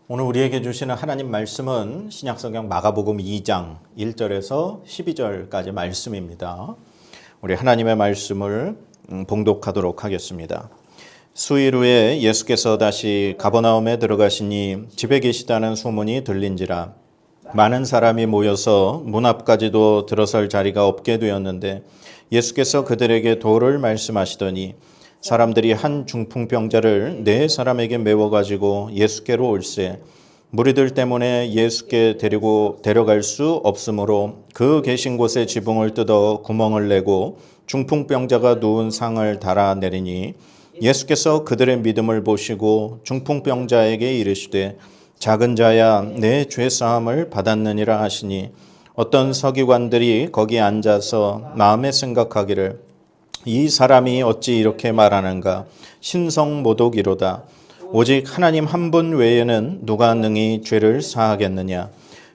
오늘 우리에게 주시는 하나님 말씀은 신약성경 마가복음 2장 1절에서 12절까지 말씀입니다. 우리 하나님의 말씀을 봉독하도록 하겠습니다. 수일 후에 예수께서 다시 가버나움에 들어가시니 집에 계시다는 소문이 들린지라 많은 사람이 모여서 문 앞까지도 들어설 자리가 없게 되었는데 예수께서 그들에게 도를 말씀하시더니 사람들이 한 중풍병자를 네 사람에게 메워가지고 예수께로 올세 무리들 때문에 예수께 데려갈 수 없으므로 그 계신 곳에 지붕을 뜯어 구멍을 내고 중풍병자가 누운 상을 달아내리니 예수께서 그들의 믿음을 보시고 중풍병자에게 이르시되 작은 자야 내 죄사함을 받았느니라 하시니 어떤 서기관들이 거기 앉아서 마음에 생각하기를 이 사람이 어찌 이렇게 말하는가 신성모독이로다 오직 하나님 한 분 외에는 누가 능히 죄를 사하겠느냐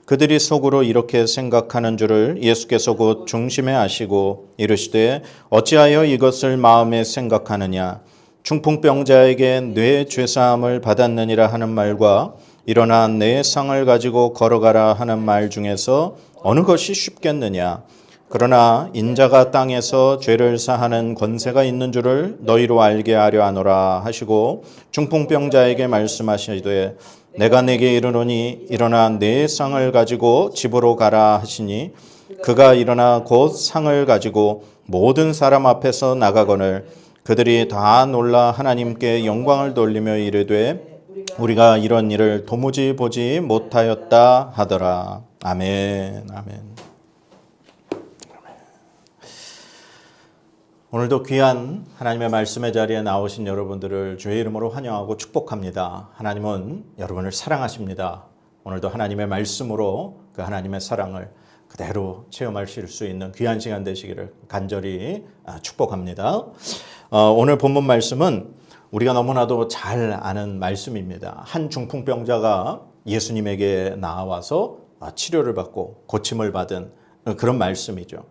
그들이 속으로 이렇게 생각하는 줄을 예수께서 곧 중심에 아시고 이르시되 어찌하여 이것을 마음에 생각하느냐 중풍병자에게 뇌 죄사함을 받았느니라 하는 말과 일어나 내 상을 가지고 걸어가라 하는 말 중에서 어느 것이 쉽겠느냐 그러나 인자가 땅에서 죄를 사하는 권세가 있는 줄을 너희로 알게 하려 하노라 하시고 중풍병자에게 말씀하시되 내가 내게 이르노니 일어나 내 상을 가지고 집으로 가라 하시니 그가 일어나 곧 상을 가지고 모든 사람 앞에서 나가거늘 그들이 다 놀라 하나님께 영광을 돌리며 이르되 우리가 이런 일을 도무지 보지 못하였다 하더라. 아멘. 아멘. 오늘도 귀한 하나님의 말씀의 자리에 나오신 여러분들을 주의 이름으로 환영하고 축복합니다. 하나님은 여러분을 사랑하십니다. 오늘도 하나님의 말씀으로 그 하나님의 사랑을 그대로 체험하실 수 있는 귀한 시간 되시기를 간절히 축복합니다. 오늘 본문 말씀은 우리가 너무나도 잘 아는 말씀입니다. 한 중풍병자가 예수님에게 나와서 치료를 받고 고침을 받은 그런 말씀이죠.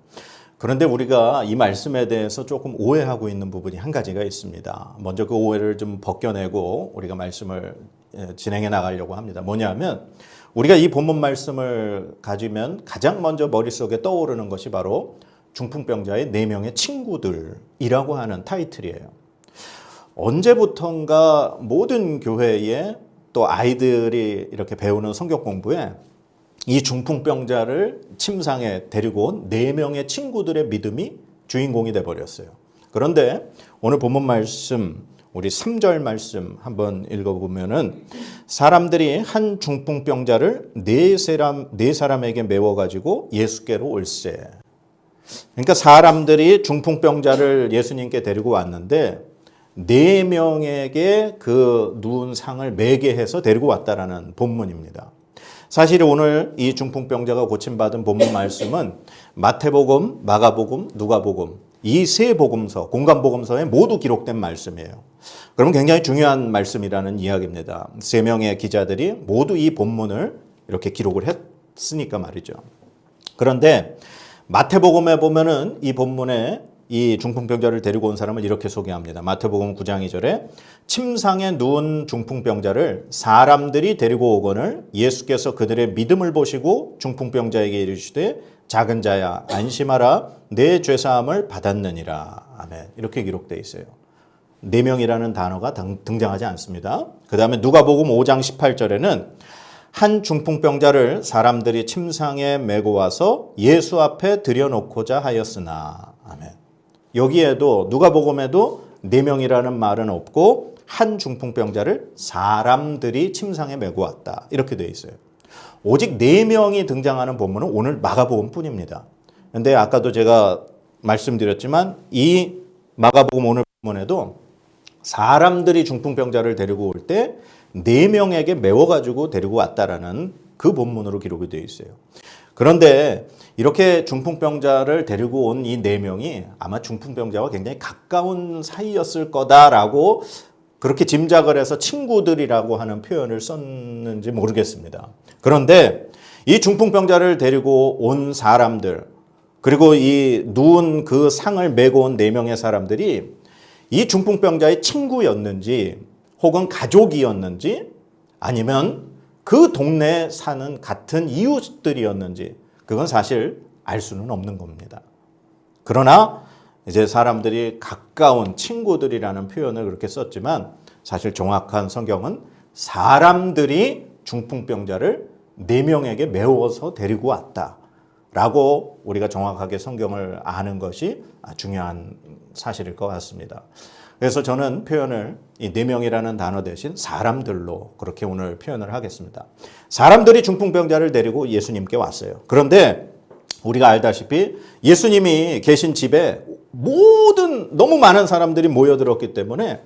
그런데 우리가 이 말씀에 대해서 조금 오해하고 있는 부분이 한 가지가 있습니다. 먼저 그 오해를 좀 벗겨내고 우리가 말씀을 진행해 나가려고 합니다. 뭐냐면 우리가 이 본문 말씀을 가지면 가장 먼저 머릿속에 떠오르는 것이 바로 중풍병자의 4명의 친구들이라고 하는 타이틀이에요. 언제부턴가 모든 교회에 또 아이들이 이렇게 배우는 성경 공부에 이 중풍병자를 침상에 데리고 온 4명의 친구들의 믿음이 주인공이 돼버렸어요. 그런데 오늘 본문 말씀 우리 3절 말씀 한번 읽어보면은 사람들이 한 중풍병자를 네 사람에게 메워가지고 예수께로 올세. 그러니까 사람들이 중풍병자를 예수님께 데리고 왔는데 4명에게 그 누운 상을 매게 해서 데리고 왔다라는 본문입니다. 사실 오늘 이 중풍병자가 고침받은 본문 말씀은 마태복음, 마가복음, 누가복음 이 세 복음서, 공간복음서에 모두 기록된 말씀이에요. 그러면 굉장히 중요한 말씀이라는 이야기입니다. 3명의 기자들이 모두 이 본문을 이렇게 기록을 했으니까 말이죠. 그런데 마태복음에 보면은 이 본문에 이 중풍병자를 데리고 온 사람을 이렇게 소개합니다. 마태복음 9장 2절에 침상에 누운 중풍병자를 사람들이 데리고 오거늘 예수께서 그들의 믿음을 보시고 중풍병자에게 이르시되 작은 자야 안심하라 내 죄사함을 받았느니라. 아멘. 이렇게 기록되어 있어요. 4명이라는 단어가 등장하지 않습니다. 그 다음에 누가복음 5장 18절에는 한 중풍병자를 사람들이 침상에 메고 와서 예수 앞에 들여놓고자 하였으나. 아멘. 여기에도 누가복음에도 4명이라는 말은 없고 한 중풍병자를 사람들이 침상에 메고 왔다. 이렇게 되어 있어요. 오직 4명이 등장하는 본문은 오늘 마가복음 뿐입니다. 그런데 아까도 제가 말씀드렸지만 이 마가복음 오늘 본문에도 사람들이 중풍병자를 데리고 올 때 4명에게 메워가지고 데리고 왔다라는 그 본문으로 기록이 되어 있어요. 그런데 이렇게 중풍병자를 데리고 온 이 4명이 아마 중풍병자와 굉장히 가까운 사이였을 거다라고 그렇게 짐작을 해서 친구들이라고 하는 표현을 썼는지 모르겠습니다. 그런데 이 중풍병자를 데리고 온 사람들 그리고 이 누운 그 상을 메고 온 4명의 사람들이 이 중풍병자의 친구였는지 혹은 가족이었는지 아니면 그 동네에 사는 같은 이웃들이었는지 그건 사실 알 수는 없는 겁니다. 그러나 이제 사람들이 가까운 친구들이라는 표현을 그렇게 썼지만 사실 정확한 성경은 사람들이 중풍병자를 4명에게 메워서 데리고 왔다라고 우리가 정확하게 성경을 아는 것이 중요한 사실일 것 같습니다. 그래서 저는 표현을 이 4명이라는 단어 대신 사람들로 그렇게 오늘 표현을 하겠습니다. 사람들이 중풍병자를 데리고 예수님께 왔어요. 그런데 우리가 알다시피 예수님이 계신 집에 너무 많은 사람들이 모여들었기 때문에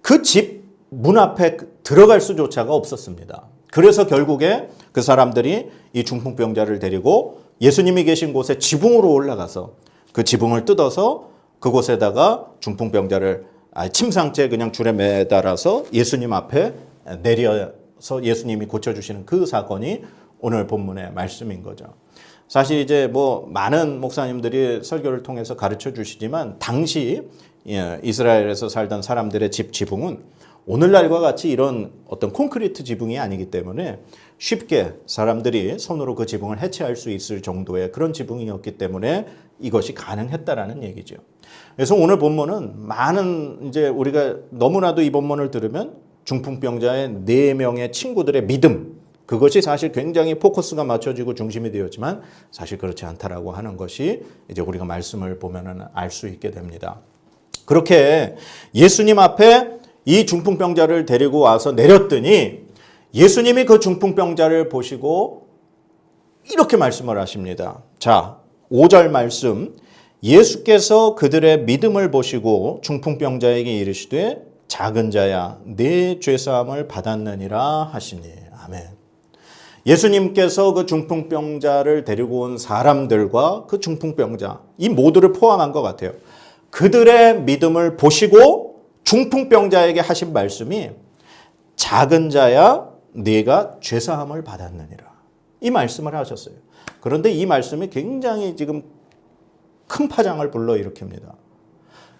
그 집 문 앞에 들어갈 수조차가 없었습니다. 그래서 결국에 그 사람들이 이 중풍병자를 데리고 예수님이 계신 곳에 지붕으로 올라가서 그 지붕을 뜯어서 그곳에다가 중풍병자를 침상째 그냥 줄에 매달아서 예수님 앞에 내려서 예수님이 고쳐주시는 그 사건이 오늘 본문의 말씀인 거죠. 사실 이제 많은 목사님들이 설교를 통해서 가르쳐 주시지만 당시 이스라엘에서 살던 사람들의 집 지붕은 오늘날과 같이 이런 어떤 콘크리트 지붕이 아니기 때문에 쉽게 사람들이 손으로 그 지붕을 해체할 수 있을 정도의 그런 지붕이었기 때문에 이것이 가능했다라는 얘기죠. 그래서 오늘 본문은 많은 이제 우리가 너무나도 이 본문을 들으면 중풍병자의 4명의 친구들의 믿음, 그것이 사실 굉장히 포커스가 맞춰지고 중심이 되었지만 사실 그렇지 않다라고 하는 것이 이제 우리가 말씀을 보면은 알 수 있게 됩니다. 그렇게 예수님 앞에 이 중풍병자를 데리고 와서 내렸더니 예수님이 그 중풍병자를 보시고 이렇게 말씀을 하십니다. 자, 5절 말씀. 예수께서 그들의 믿음을 보시고 중풍병자에게 이르시되 작은 자야 네 죄사함을 받았느니라 하시니. 아멘. 예수님께서 그 중풍병자를 데리고 온 사람들과 그 중풍병자 이 모두를 포함한 것 같아요. 그들의 믿음을 보시고 중풍병자에게 하신 말씀이 작은 자야 네가 죄사함을 받았느니라. 이 말씀을 하셨어요. 그런데 이 말씀이 굉장히 지금 큰 파장을 불러일으킵니다.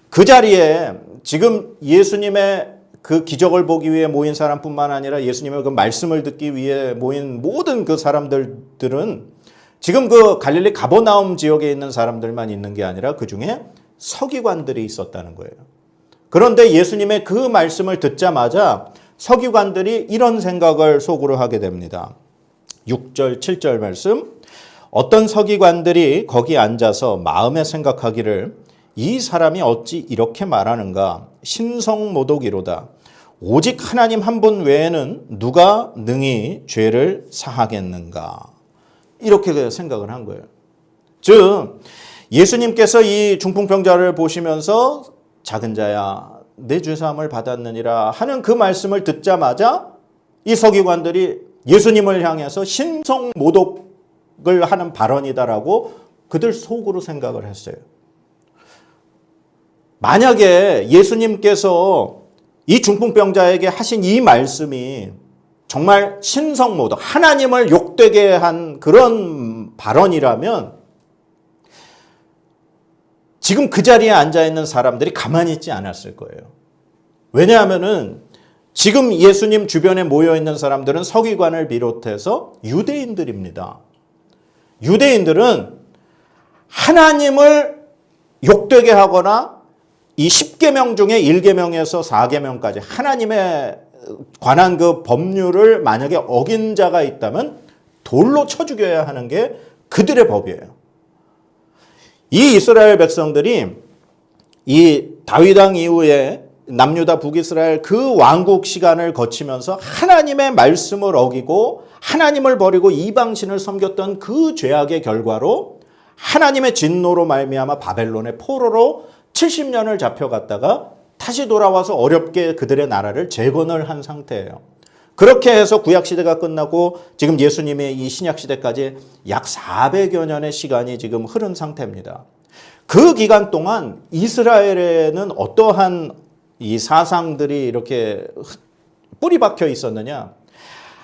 그 자리에 지금 예수님의 그 기적을 보기 위해 모인 사람뿐만 아니라 예수님의 그 말씀을 듣기 위해 모인 모든 그 사람들은 지금 그 갈릴리 가버나움 지역에 있는 사람들만 있는 게 아니라 그 중에 서기관들이 있었다는 거예요. 그런데 예수님의 그 말씀을 듣자마자 서기관들이 이런 생각을 속으로 하게 됩니다. 6절, 7절 말씀. 어떤 서기관들이 거기 앉아서 마음에 생각하기를 이 사람이 어찌 이렇게 말하는가? 신성모독이로다. 오직 하나님 한 분 외에는 누가 능히 죄를 사하겠는가? 이렇게 생각을 한 거예요. 즉 예수님께서 이 중풍병자를 보시면서 작은 자야 내 죄사함을 받았느니라 하는 그 말씀을 듣자마자 이 서기관들이 예수님을 향해서 신성모독을 하는 발언이다라고 그들 속으로 생각을 했어요. 만약에 예수님께서 이 중풍병자에게 하신 이 말씀이 정말 신성모독, 하나님을 욕되게 한 그런 발언이라면 지금 그 자리에 앉아있는 사람들이 가만히 있지 않았을 거예요. 왜냐하면은 지금 예수님 주변에 모여있는 사람들은 서기관을 비롯해서 유대인들입니다. 유대인들은 하나님을 욕되게 하거나 이 10계명 중에 1계명에서 4계명까지 하나님에 관한 그 법률을 만약에 어긴 자가 있다면 돌로 쳐 죽여야 하는 게 그들의 법이에요. 이 이스라엘 백성들이 이 다윗왕 이후에 남유다 북이스라엘 그 왕국 시간을 거치면서 하나님의 말씀을 어기고 하나님을 버리고 이방신을 섬겼던 그 죄악의 결과로 하나님의 진노로 말미암아 바벨론의 포로로 70년을 잡혀갔다가 다시 돌아와서 어렵게 그들의 나라를 재건을 한 상태예요. 그렇게 해서 구약시대가 끝나고 지금 예수님의 이 신약시대까지 약 400여 년의 시간이 지금 흐른 상태입니다. 그 기간 동안 이스라엘에는 어떠한 이 사상들이 이렇게 뿌리 박혀 있었느냐?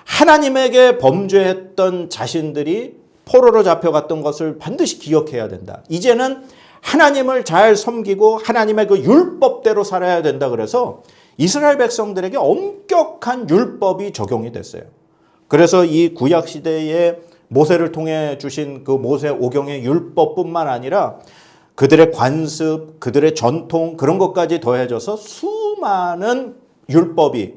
하나님에게 범죄했던 자신들이 포로로 잡혀갔던 것을 반드시 기억해야 된다. 이제는 하나님을 잘 섬기고 하나님의 그 율법대로 살아야 된다. 그래서 이스라엘 백성들에게 엄격한 율법이 적용이 됐어요. 그래서 이 구약 시대에 모세를 통해 주신 그 모세 오경의 율법뿐만 아니라 그들의 관습, 그들의 전통 그런 것까지 더해져서 수많은 율법이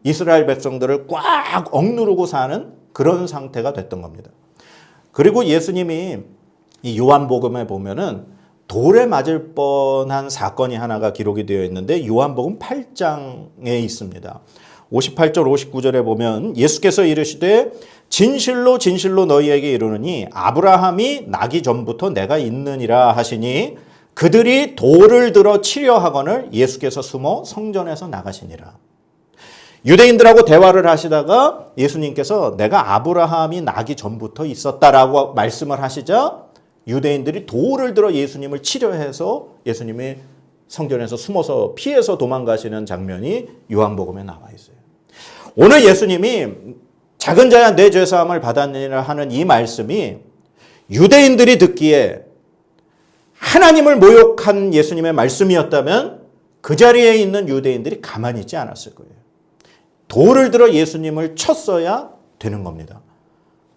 이스라엘 백성들을 꽉 억누르고 사는 그런 상태가 됐던 겁니다. 그리고 예수님이 이 요한복음에 보면은 돌에 맞을 뻔한 사건이 하나가 기록이 되어 있는데 요한복음 8장에 있습니다. 58절 59절에 보면 예수께서 이르시되 진실로 진실로 너희에게 이르노니 아브라함이 나기 전부터 내가 있느니라 하시니 그들이 돌을 들어 치려 하거늘 예수께서 숨어 성전에서 나가시니라. 유대인들하고 대화를 하시다가 예수님께서 내가 아브라함이 나기 전부터 있었다라고 말씀을 하시자 유대인들이 돌을 들어 예수님을 치려 해서 예수님이 성전에서 숨어서 피해서 도망가시는 장면이 요한복음에 나와 있어요. 오늘 예수님이 작은 자야 내 죄사함을 받았느니라 하는 이 말씀이 유대인들이 듣기에 하나님을 모욕한 예수님의 말씀이었다면 그 자리에 있는 유대인들이 가만히 있지 않았을 거예요. 돌을 들어 예수님을 쳤어야 되는 겁니다.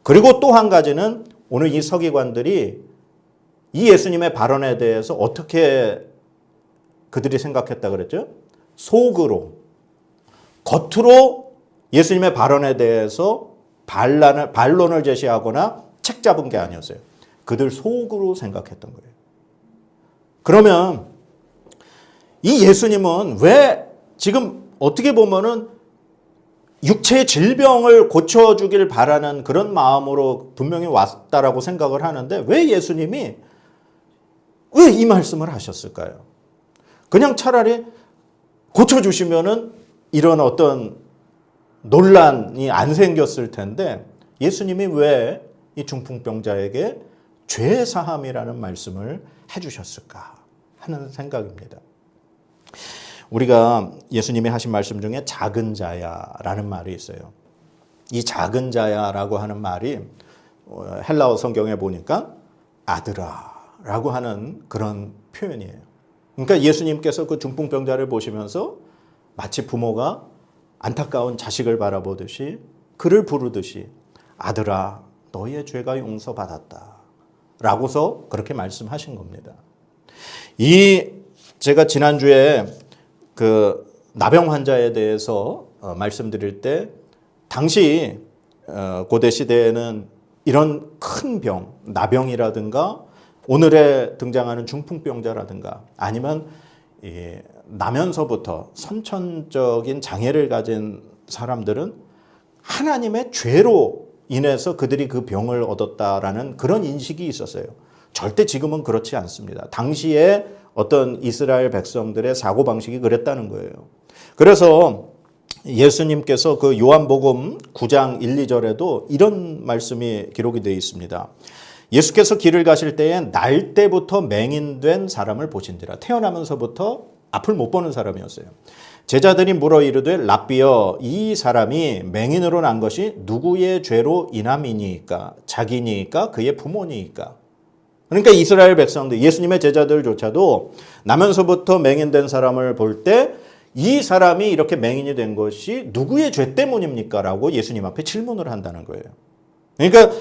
그리고 또 한 가지는 오늘 이 서기관들이 이 예수님의 발언에 대해서 어떻게 그들이 생각했다 그랬죠? 속으로, 겉으로 예수님의 발언에 대해서 반론을 제시하거나 책 잡은 게 아니었어요. 그들 속으로 생각했던 거예요. 그러면 이 예수님은 왜 지금 어떻게 보면은 육체의 질병을 고쳐주길 바라는 그런 마음으로 분명히 왔다라고 생각을 하는데 왜 예수님이 왜 이 말씀을 하셨을까요? 그냥 차라리 고쳐주시면은 이런 어떤 논란이 안 생겼을 텐데 예수님이 왜 이 중풍병자에게 죄 사함이라는 말씀을 해주셨을까 하는 생각입니다. 우리가 예수님이 하신 말씀 중에 작은 자야라는 말이 있어요. 이 작은 자야라고 하는 말이 헬라어 성경에 보니까 아들아라고 하는 그런 표현이에요. 그러니까 예수님께서 그 중풍병자를 보시면서 마치 부모가 안타까운 자식을 바라보듯이 그를 부르듯이 아들아 너의 죄가 용서받았다 라고서 그렇게 말씀하신 겁니다. 제가 지난주에 그 나병 환자에 대해서 말씀드릴 때 당시 고대 시대에는 이런 큰 병, 나병이라든가 오늘에 등장하는 중풍병자라든가 아니면 나면서부터 선천적인 장애를 가진 사람들은 하나님의 죄로 인해서 그들이 그 병을 얻었다라는 그런 인식이 있었어요. 절대 지금은 그렇지 않습니다. 당시에 어떤 이스라엘 백성들의 사고방식이 그랬다는 거예요. 그래서 예수님께서 그 요한복음 9장 1, 2절에도 이런 말씀이 기록이 되어 있습니다. 예수께서 길을 가실 때에 날 때부터 맹인된 사람을 보신지라. 태어나면서부터 앞을 못 보는 사람이었어요. 제자들이 물어 이르되 랍비여 이 사람이 맹인으로 난 것이 누구의 죄로 인함이니까 자기니까 그의 부모니까. 그러니까 이스라엘 백성들 예수님의 제자들조차도 나면서부터 맹인된 사람을 볼 때 이 사람이 이렇게 맹인이 된 것이 누구의 죄 때문입니까? 라고 예수님 앞에 질문을 한다는 거예요. 그러니까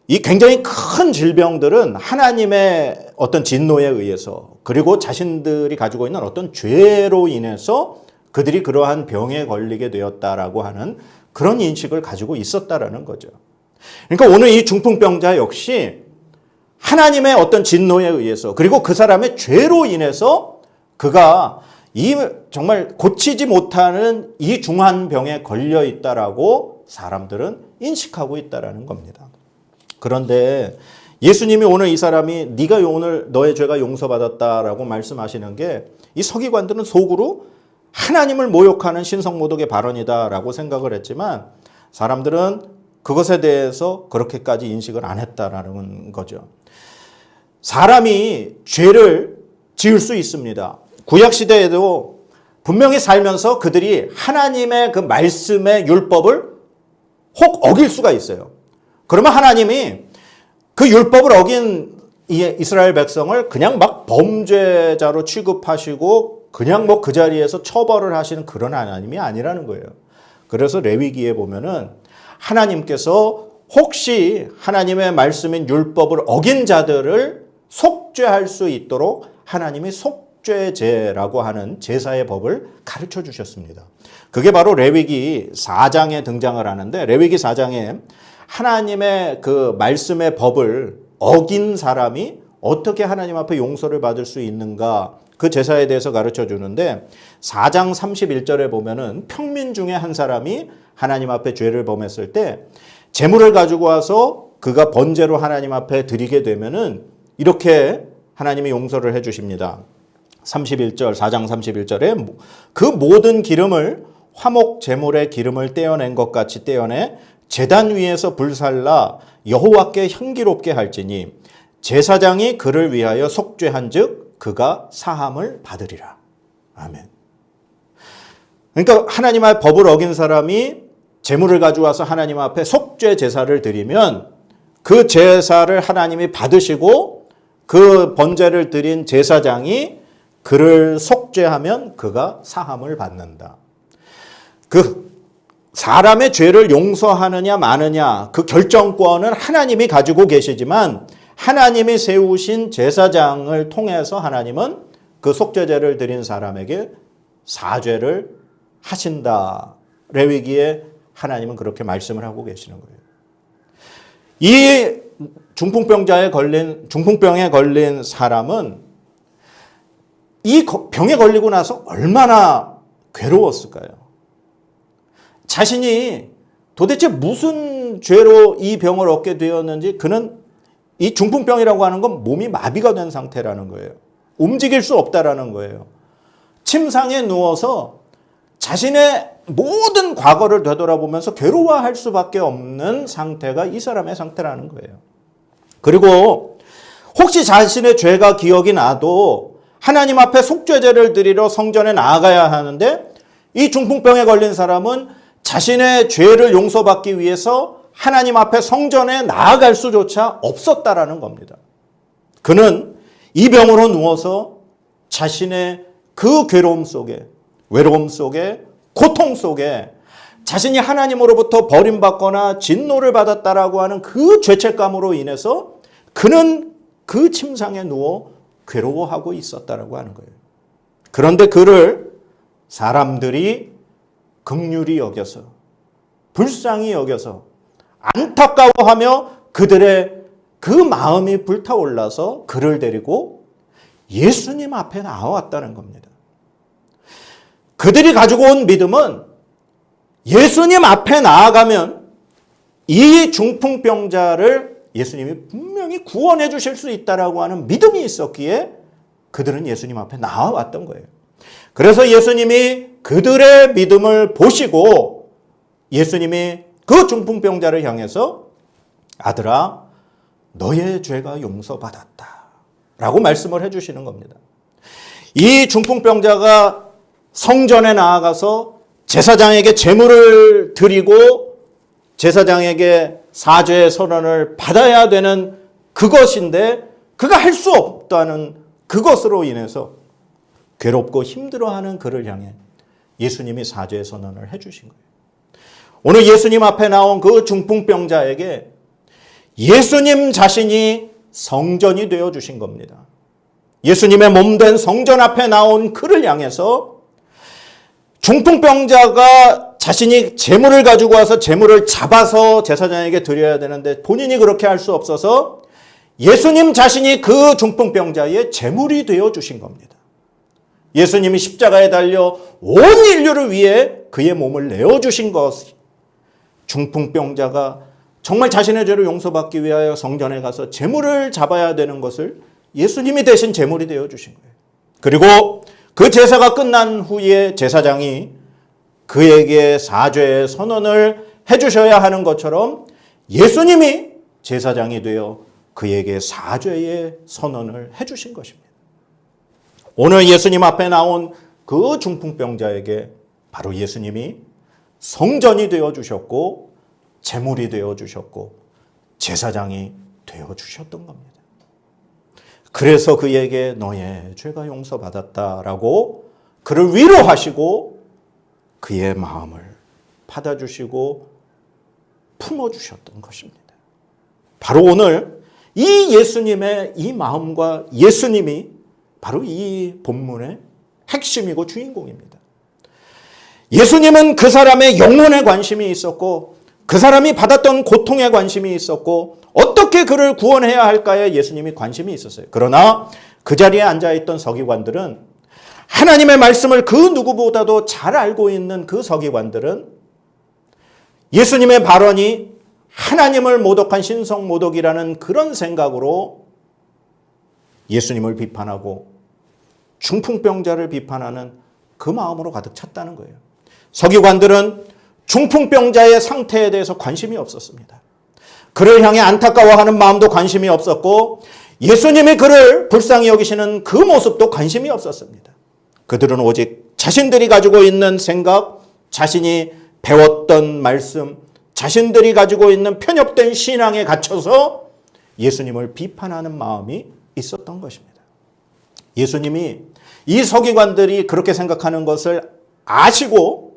이 굉장히 큰 질병들은 하나님의 어떤 진노에 의해서 그리고 자신들이 가지고 있는 어떤 죄로 인해서 그들이 그러한 병에 걸리게 되었다라고 하는 그런 인식을 가지고 있었다라는 거죠. 그러니까 오늘 이 중풍병자 역시 하나님의 어떤 진노에 의해서 그리고 그 사람의 죄로 인해서 그가 이 정말 고치지 못하는 이 중한 병에 걸려 있다라고 사람들은 인식하고 있다라는 겁니다. 그런데 예수님이 오늘 이 사람이 네가 오늘 너의 죄가 용서받았다라고 말씀하시는 게 이 서기관들은 속으로 하나님을 모욕하는 신성모독의 발언이다라고 생각을 했지만 사람들은 그것에 대해서 그렇게까지 인식을 안 했다라는 거죠. 사람이 죄를 지을 수 있습니다. 구약시대에도 분명히 살면서 그들이 하나님의 그 말씀의 율법을 혹 어길 수가 있어요. 그러면 하나님이 그 율법을 어긴 이 이스라엘 백성을 그냥 막 범죄자로 취급하시고 그냥 뭐 그 자리에서 처벌을 하시는 그런 하나님이 아니라는 거예요. 그래서 레위기에 보면은 하나님께서 혹시 하나님의 말씀인 율법을 어긴 자들을 속죄할 수 있도록 하나님이 속죄제라고 하는 제사의 법을 가르쳐 주셨습니다. 그게 바로 레위기 4장에 등장을 하는데, 레위기 4장에 하나님의 그 말씀의 법을 어긴 사람이 어떻게 하나님 앞에 용서를 받을 수 있는가, 그 제사에 대해서 가르쳐 주는데, 4장 31절에 보면은 평민 중에 한 사람이 하나님 앞에 죄를 범했을 때 제물을 가지고 와서 그가 번제로 하나님 앞에 드리게 되면은 이렇게 하나님이 용서를 해 주십니다. 31절, 4장 31절에 그 모든 기름을 화목 제물의 기름을 떼어낸 것 같이 떼어내 제단 위에서 불살라 여호와께 향기롭게 할지니 제사장이 그를 위하여 속죄한즉 그가 사함을 받으리라. 아멘. 그러니까 하나님 앞에 법을 어긴 사람이 제물을 가져와서 하나님 앞에 속죄 제사를 드리면 그 제사를 하나님이 받으시고 그 번제를 드린 제사장이 그를 속죄하면 그가 사함을 받는다. 그 사람의 죄를 용서하느냐 마느냐 그 결정권은 하나님이 가지고 계시지만 하나님이 세우신 제사장을 통해서 하나님은 그 속죄제를 드린 사람에게 사죄를 하신다. 레위기에 하나님은 그렇게 말씀을 하고 계시는 거예요. 이 중풍병에 걸린 사람은 이 병에 걸리고 나서 얼마나 괴로웠을까요? 자신이 도대체 무슨 죄로 이 병을 얻게 되었는지, 그는 이 중풍병이라고 하는 건 몸이 마비가 된 상태라는 거예요. 움직일 수 없다라는 거예요. 침상에 누워서 자신의 모든 과거를 되돌아보면서 괴로워할 수밖에 없는 상태가 이 사람의 상태라는 거예요. 그리고 혹시 자신의 죄가 기억이 나도 하나님 앞에 속죄제를 드리러 성전에 나아가야 하는데, 이 중풍병에 걸린 사람은 자신의 죄를 용서받기 위해서 하나님 앞에 성전에 나아갈 수조차 없었다라는 겁니다. 그는 이 병으로 누워서 자신의 그 괴로움 속에, 외로움 속에, 고통 속에 자신이 하나님으로부터 버림받거나 진노를 받았다라고 하는 그 죄책감으로 인해서 그는 그 침상에 누워 괴로워하고 있었다라고 하는 거예요. 그런데 그를 사람들이 긍휼히 여겨서, 불쌍히 여겨서, 안타까워하며 그들의 그 마음이 불타올라서 그를 데리고 예수님 앞에 나왔다는 겁니다. 그들이 가지고 온 믿음은 예수님 앞에 나아가면 이 중풍병자를 예수님이 분명히 구원해 주실 수 있다라고 하는 믿음이 있었기에 그들은 예수님 앞에 나와왔던 거예요. 그래서 예수님이 그들의 믿음을 보시고 예수님이 그 중풍병자를 향해서 아들아, 너의 죄가 용서받았다 라고 말씀을 해주시는 겁니다. 이 중풍병자가 성전에 나아가서 제사장에게 제물을 드리고 제사장에게 사죄의 선언을 받아야 되는 그것인데 그가 할 수 없다는 그것으로 인해서 괴롭고 힘들어하는 그를 향해 예수님이 사죄의 선언을 해주신 거예요. 오늘 예수님 앞에 나온 그 중풍병자에게 예수님 자신이 성전이 되어주신 겁니다. 예수님의 몸된 성전 앞에 나온 그를 향해서 중풍병자가 자신이 제물을 가지고 와서 제물을 잡아서 제사장에게 드려야 되는데 본인이 그렇게 할 수 없어서 예수님 자신이 그 중풍병자의 제물이 되어주신 겁니다. 예수님이 십자가에 달려 온 인류를 위해 그의 몸을 내어주신 것, 중풍병자가 정말 자신의 죄를 용서받기 위하여 성전에 가서 제물을 잡아야 되는 것을 예수님이 대신 제물이 되어주신 거예요. 그리고 그 제사가 끝난 후에 제사장이 그에게 사죄의 선언을 해주셔야 하는 것처럼 예수님이 제사장이 되어 그에게 사죄의 선언을 해주신 것입니다. 오늘 예수님 앞에 나온 그 중풍병자에게 바로 예수님이 성전이 되어주셨고 제물이 되어주셨고 제사장이 되어주셨던 겁니다. 그래서 그에게 너의 죄가 용서받았다라고 그를 위로하시고 그의 마음을 받아주시고 품어주셨던 것입니다. 바로 오늘 이 예수님의 이 마음과 예수님이 바로 이 본문의 핵심이고 주인공입니다. 예수님은 그 사람의 영혼에 관심이 있었고 그 사람이 받았던 고통에 관심이 있었고 어떻게 그를 구원해야 할까에 예수님이 관심이 있었어요. 그러나 그 자리에 앉아있던 서기관들은 하나님의 말씀을 그 누구보다도 잘 알고 있는 그 서기관들은 예수님의 발언이 하나님을 모독한 신성모독이라는 그런 생각으로 예수님을 비판하고 중풍병자를 비판하는 그 마음으로 가득 찼다는 거예요. 서기관들은 중풍병자의 상태에 대해서 관심이 없었습니다. 그를 향해 안타까워하는 마음도 관심이 없었고 예수님이 그를 불쌍히 여기시는 그 모습도 관심이 없었습니다. 그들은 오직 자신들이 가지고 있는 생각, 자신이 배웠던 말씀, 자신들이 가지고 있는 편협된 신앙에 갇혀서 예수님을 비판하는 마음이 있었던 것입니다. 예수님이 이 서기관들이 그렇게 생각하는 것을 아시고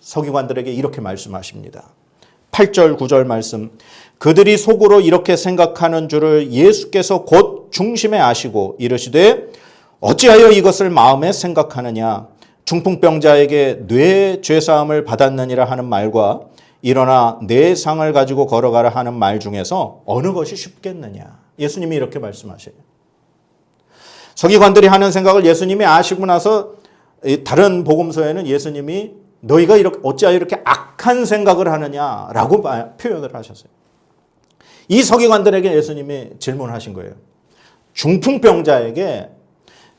서기관들에게 이렇게 말씀하십니다. 8절 9절 말씀. 그들이 속으로 이렇게 생각하는 줄을 예수께서 곧 중심에 아시고 이르시되 어찌하여 이것을 마음에 생각하느냐. 중풍병자에게 뇌 죄사함을 받았느니라 하는 말과 일어나 내 상을 가지고 걸어가라 하는 말 중에서 어느 것이 쉽겠느냐. 예수님이 이렇게 말씀하셔요. 서기관들이 하는 생각을 예수님이 아시고 나서 다른 복음서에는 예수님이 너희가 이렇게 어찌하여 이렇게 악한 생각을 하느냐라고 표현을 하셨어요. 이 서기관들에게 예수님이 질문하신 거예요. 중풍병자에게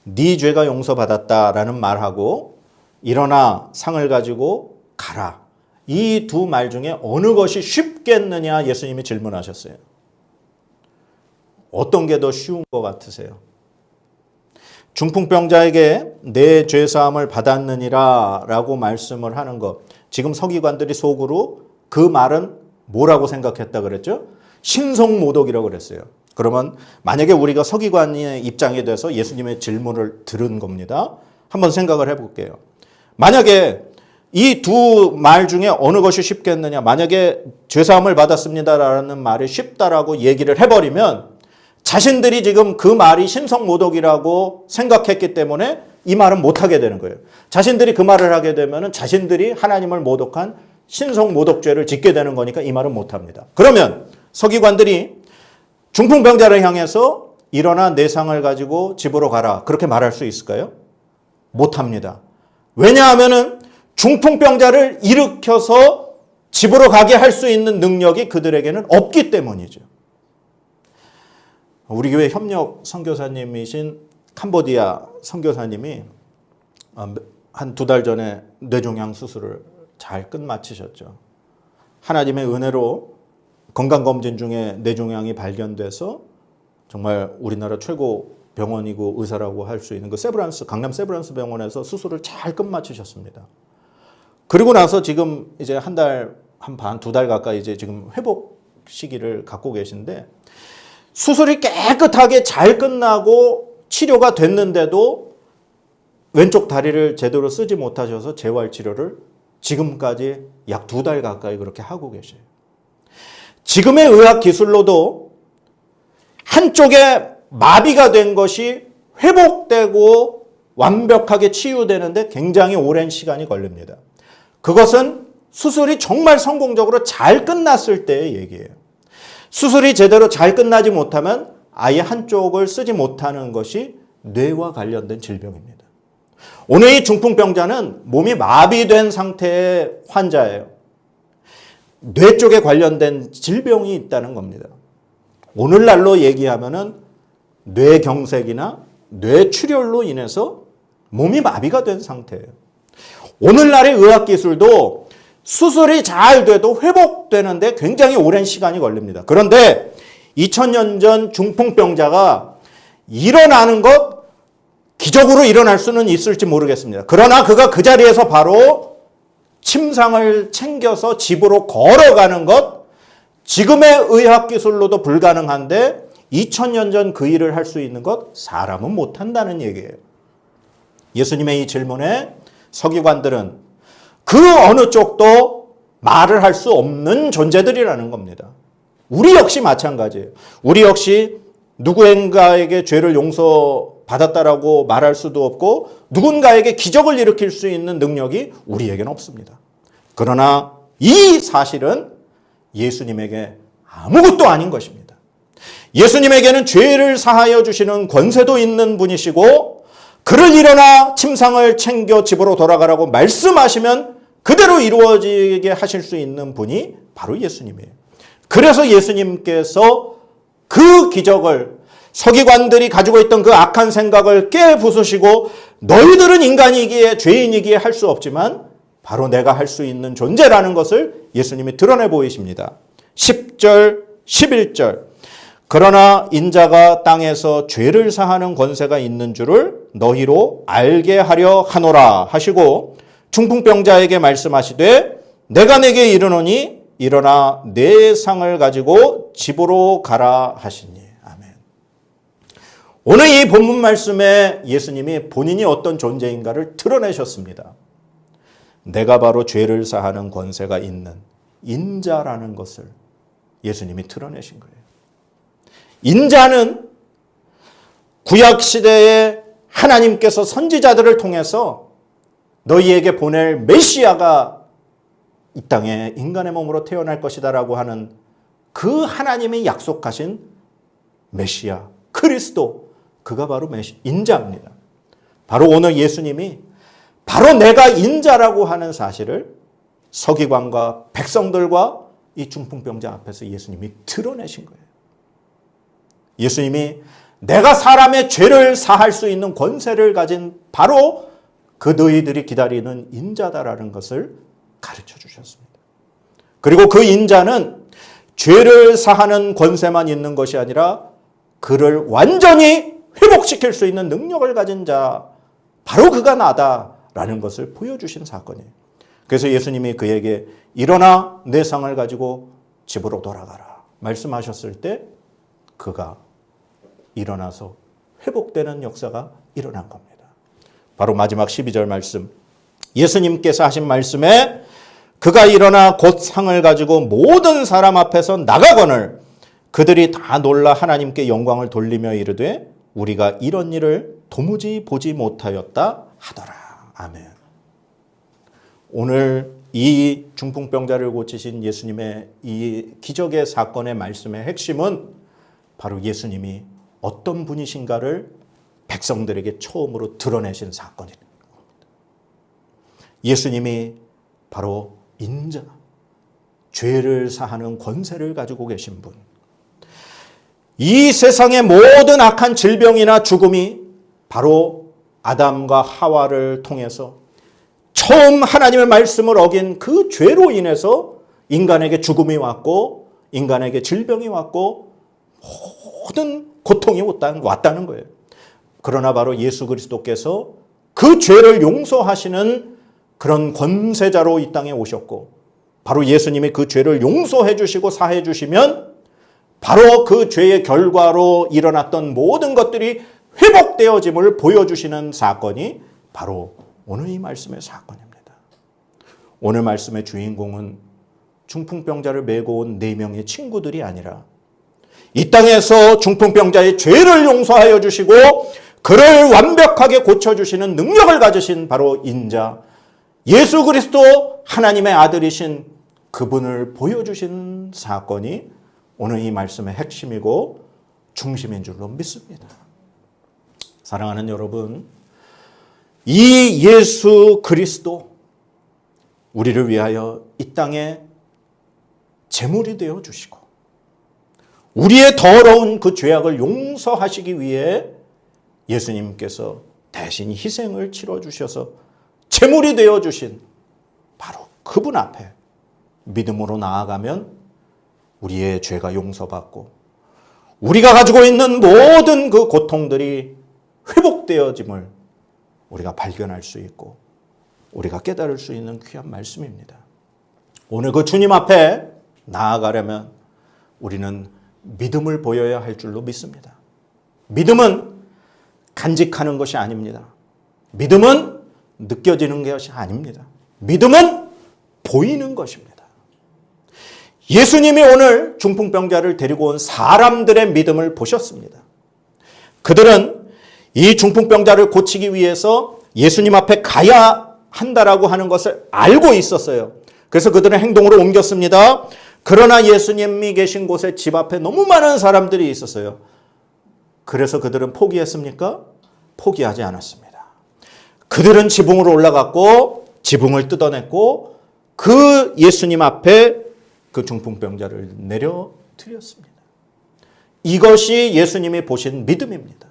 네 죄가 용서받았다라는 말하고 일어나 상을 가지고 가라. 이 두 말 중에 어느 것이 쉽겠느냐 예수님이 질문하셨어요. 어떤 게 더 쉬운 것 같으세요? 중풍병자에게 내 죄사함을 받았느니라 라고 말씀을 하는 것. 지금 서기관들이 속으로 그 말은 뭐라고 생각했다 그랬죠? 신성모독이라고 그랬어요. 그러면 만약에 우리가 서기관의 입장에 대해서 예수님의 질문을 들은 겁니다. 한번 생각을 해볼게요. 만약에 이 두 말 중에 어느 것이 쉽겠느냐. 만약에 죄사함을 받았습니다라는 말이 쉽다라고 얘기를 해버리면 자신들이 지금 그 말이 신성모독이라고 생각했기 때문에 이 말은 못하게 되는 거예요. 자신들이 그 말을 하게 되면 자신들이 하나님을 모독한 신성모독죄를 짓게 되는 거니까 이 말은 못합니다. 그러면 서기관들이 중풍병자를 향해서 일어나 내 상을 가지고 집으로 가라. 그렇게 말할 수 있을까요? 못합니다. 왜냐하면 중풍병자를 일으켜서 집으로 가게 할 수 있는 능력이 그들에게는 없기 때문이죠. 우리 교회 협력 선교사님이신 캄보디아 선교사님이 한 2달 전에 뇌종양 수술을 잘 끝마치셨죠. 하나님의 은혜로 건강검진 중에 뇌종양이 발견돼서 정말 우리나라 최고 병원이고 의사라고 할 수 있는 그 강남 세브란스 병원에서 수술을 잘 끝마치셨습니다. 그리고 나서 지금 이제 한 달, 한 반, 2달 가까이 이제 지금 회복 시기를 갖고 계신데 수술이 깨끗하게 잘 끝나고 치료가 됐는데도 왼쪽 다리를 제대로 쓰지 못하셔서 재활치료를 지금까지 약 2달 가까이 그렇게 하고 계셔요. 지금의 의학 기술로도 한쪽에 마비가 된 것이 회복되고 완벽하게 치유되는데 굉장히 오랜 시간이 걸립니다. 그것은 수술이 정말 성공적으로 잘 끝났을 때의 얘기예요. 수술이 제대로 잘 끝나지 못하면 아예 한쪽을 쓰지 못하는 것이 뇌와 관련된 질병입니다. 오늘 이 중풍병자는 몸이 마비된 상태의 환자예요. 뇌 쪽에 관련된 질병이 있다는 겁니다. 오늘날로 얘기하면은 뇌경색이나 뇌출혈로 인해서 몸이 마비가 된 상태예요. 오늘날의 의학기술도 수술이 잘 돼도 회복되는데 굉장히 오랜 시간이 걸립니다. 그런데 2000년 전 중풍병자가 일어나는 것 기적으로 일어날 수는 있을지 모르겠습니다. 그러나 그가 그 자리에서 바로 침상을 챙겨서 집으로 걸어가는 것 지금의 의학기술로도 불가능한데 2000년 전 그 일을 할 수 있는 것 사람은 못한다는 얘기예요. 예수님의 이 질문에 서기관들은 그 어느 쪽도 말을 할 수 없는 존재들이라는 겁니다. 우리 역시 마찬가지예요. 우리 역시 누구인가에게 죄를 용서받았다라고 말할 수도 없고 누군가에게 기적을 일으킬 수 있는 능력이 우리에게는 없습니다. 그러나 이 사실은 예수님에게 아무것도 아닌 것입니다. 예수님에게는 죄를 사하여 주시는 권세도 있는 분이시고 그를 일어나 침상을 챙겨 집으로 돌아가라고 말씀하시면 그대로 이루어지게 하실 수 있는 분이 바로 예수님이에요. 그래서 예수님께서 그 기적을 서기관들이 가지고 있던 그 악한 생각을 깨부수시고 너희들은 인간이기에 죄인이기에 할 수 없지만 바로 내가 할 수 있는 존재라는 것을 예수님이 드러내 보이십니다. 10절, 11절. 그러나 인자가 땅에서 죄를 사하는 권세가 있는 줄을 너희로 알게 하려 하노라 하시고 중풍병자에게 말씀하시되 내가 내게 이르노니 일어나 내 상을 가지고 집으로 가라 하시니. 아멘. 오늘 이 본문 말씀에 예수님이 본인이 어떤 존재인가를 드러내셨습니다. 내가 바로 죄를 사하는 권세가 있는 인자라는 것을 예수님이 드러내신 거예요. 인자는 구약시대에 하나님께서 선지자들을 통해서 너희에게 보낼 메시아가 이 땅에 인간의 몸으로 태어날 것이다라고 하는 그 하나님이 약속하신 메시아, 그리스도, 그가 바로 인자입니다. 바로 오늘 예수님이 바로 내가 인자라고 하는 사실을 서기관과 백성들과 이 중풍병자 앞에서 예수님이 드러내신 거예요. 예수님이 내가 사람의 죄를 사할 수 있는 권세를 가진 바로 그 너희들이 기다리는 인자다라는 것을 가르쳐 주셨습니다. 그리고 그 인자는 죄를 사하는 권세만 있는 것이 아니라 그를 완전히 회복시킬 수 있는 능력을 가진 자, 바로 그가 나다라는 것을 보여주신 사건이에요. 그래서 예수님이 그에게 일어나 내 상을 가지고 집으로 돌아가라 말씀하셨을 때 그가 일어나서 회복되는 역사가 일어난 겁니다. 바로 마지막 12절 말씀. 예수님께서 하신 말씀에 그가 일어나 곧 상을 가지고 모든 사람 앞에서 나가거늘 그들이 다 놀라 하나님께 영광을 돌리며 이르되 우리가 이런 일을 도무지 보지 못하였다 하더라. 아멘. 오늘 이 중풍병자를 고치신 예수님의 이 기적의 사건의 말씀의 핵심은 바로 예수님이 어떤 분이신가를 백성들에게 처음으로 드러내신 사건입니다. 예수님이 바로 인자, 죄를 사하는 권세를 가지고 계신 분. 이 세상의 모든 악한 질병이나 죽음이 바로 아담과 하와를 통해서 처음 하나님의 말씀을 어긴 그 죄로 인해서 인간에게 죽음이 왔고 인간에게 질병이 왔고 모든 고통이 왔다는 거예요. 그러나 바로 예수 그리스도께서 그 죄를 용서하시는 그런 권세자로 이 땅에 오셨고 바로 예수님이 그 죄를 용서해 주시고 사해 주시면 바로 그 죄의 결과로 일어났던 모든 것들이 회복되어짐을 보여주시는 사건이 바로 오늘 이 말씀의 사건입니다. 오늘 말씀의 주인공은 중풍병자를 메고 온 4명의 친구들이 아니라 이 땅에서 중풍병자의 죄를 용서하여 주시고 그를 완벽하게 고쳐주시는 능력을 가지신 바로 인자 예수 그리스도 하나님의 아들이신 그분을 보여주신 사건이 오늘 이 말씀의 핵심이고 중심인 줄로 믿습니다. 사랑하는 여러분, 이 예수 그리스도 우리를 위하여 이 땅에 제물이 되어 주시고 우리의 더러운 그 죄악을 용서하시기 위해 예수님께서 대신 희생을 치러 주셔서 제물이 되어 주신 바로 그분 앞에 믿음으로 나아가면 우리의 죄가 용서받고 우리가 가지고 있는 모든 그 고통들이 회복되어짐을 우리가 발견할 수 있고 우리가 깨달을 수 있는 귀한 말씀입니다. 오늘 그 주님 앞에 나아가려면 우리는 믿음을 보여야 할 줄로 믿습니다. 믿음은 간직하는 것이 아닙니다. 믿음은 느껴지는 것이 아닙니다. 믿음은 보이는 것입니다. 예수님이 오늘 중풍병자를 데리고 온 사람들의 믿음을 보셨습니다. 그들은 이 중풍병자를 고치기 위해서 예수님 앞에 가야 한다라고 하는 것을 알고 있었어요. 그래서 그들은 행동으로 옮겼습니다. 그러나 예수님이 계신 곳에 집 앞에 너무 많은 사람들이 있었어요. 그래서 그들은 포기했습니까? 포기하지 않았습니다. 그들은 지붕으로 올라갔고 지붕을 뜯어냈고 그 예수님 앞에 그 중풍병자를 내려드렸습니다. 이것이 예수님이 보신 믿음입니다.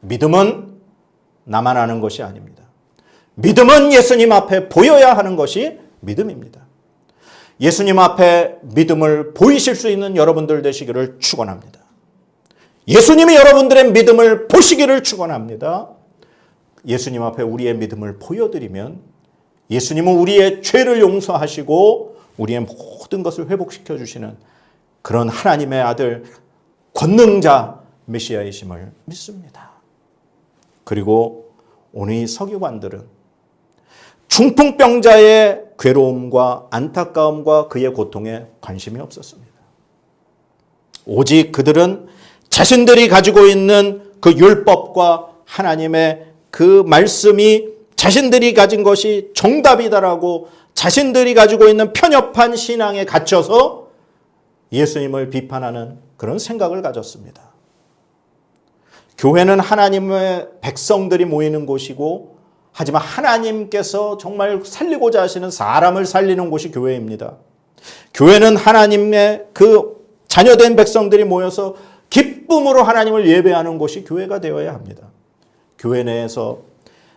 믿음은 나만 아는 것이 아닙니다. 믿음은 예수님 앞에 보여야 하는 것이 믿음입니다. 예수님 앞에 믿음을 보이실 수 있는 여러분들 되시기를 축원합니다. 예수님이 여러분들의 믿음을 보시기를 축원합니다. 예수님 앞에 우리의 믿음을 보여드리면 예수님은 우리의 죄를 용서하시고 우리의 모든 것을 회복시켜 주시는 그런 하나님의 아들 권능자 메시아이심을 믿습니다. 그리고 오늘 이 서기관들은 중풍병자의 괴로움과 안타까움과 그의 고통에 관심이 없었습니다. 오직 그들은 자신들이 가지고 있는 그 율법과 하나님의 그 말씀이 자신들이 가진 것이 정답이다라고 자신들이 가지고 있는 편협한 신앙에 갇혀서 예수님을 비판하는 그런 생각을 가졌습니다. 교회는 하나님의 백성들이 모이는 곳이고 하지만 하나님께서 정말 살리고자 하시는 사람을 살리는 곳이 교회입니다. 교회는 하나님의 그 자녀된 백성들이 모여서 기쁨으로 하나님을 예배하는 곳이 교회가 되어야 합니다. 교회 내에서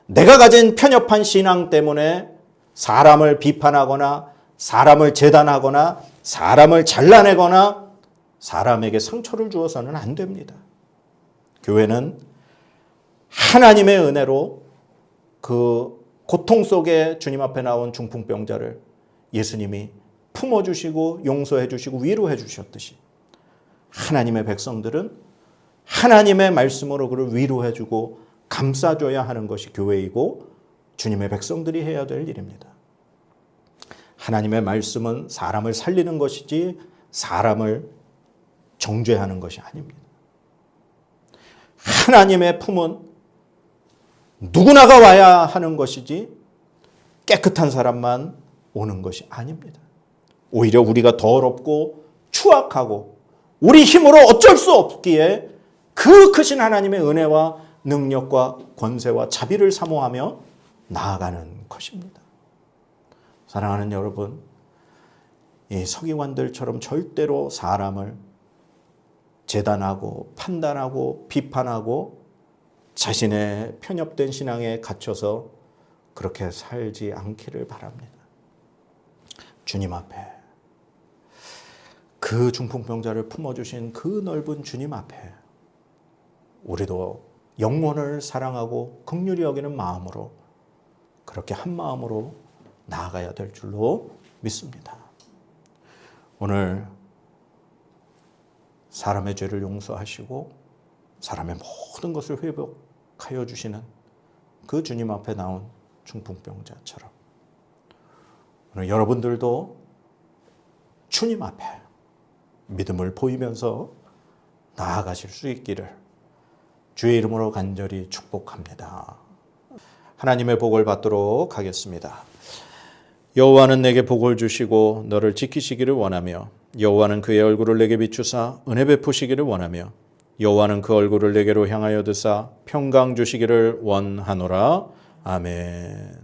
내가 가진 편협한 신앙 때문에 사람을 비판하거나 사람을 재단하거나 사람을 잘라내거나 사람에게 상처를 주어서는 안 됩니다. 교회는 하나님의 은혜로 그 고통 속에 주님 앞에 나온 중풍병자를 예수님이 품어주시고 용서해 주시고 위로해 주셨듯이 하나님의 백성들은 하나님의 말씀으로 그를 위로해 주고 감싸줘야 하는 것이 교회이고 주님의 백성들이 해야 될 일입니다. 하나님의 말씀은 사람을 살리는 것이지 사람을 정죄하는 것이 아닙니다. 하나님의 품은 누구나가 와야 하는 것이지 깨끗한 사람만 오는 것이 아닙니다. 오히려 우리가 더럽고 추악하고 우리 힘으로 어쩔 수 없기에 그 크신 하나님의 은혜와 능력과 권세와 자비를 사모하며 나아가는 것입니다. 사랑하는 여러분, 이 서기관들처럼 절대로 사람을 재단하고 판단하고 비판하고 자신의 편협된 신앙에 갇혀서 그렇게 살지 않기를 바랍니다. 주님 앞에 그 중풍병자를 품어주신 그 넓은 주님 앞에 우리도 영혼을 사랑하고 긍휼히 여기는 마음으로 그렇게 한 마음으로 나아가야 될 줄로 믿습니다. 오늘 사람의 죄를 용서하시고 사람의 모든 것을 회복하여 주시는 그 주님 앞에 나온 중풍병자처럼 오늘 여러분들도 주님 앞에 믿음을 보이면서 나아가실 수 있기를 주의 이름으로 간절히 축복합니다. 하나님의 복을 받도록 하겠습니다. 여호와는 내게 복을 주시고 너를 지키시기를 원하며 여호와는 그의 얼굴을 내게 비추사 은혜 베푸시기를 원하며 여호와는 그 얼굴을 내게로 향하여 드사 평강 주시기를 원하노라. 아멘.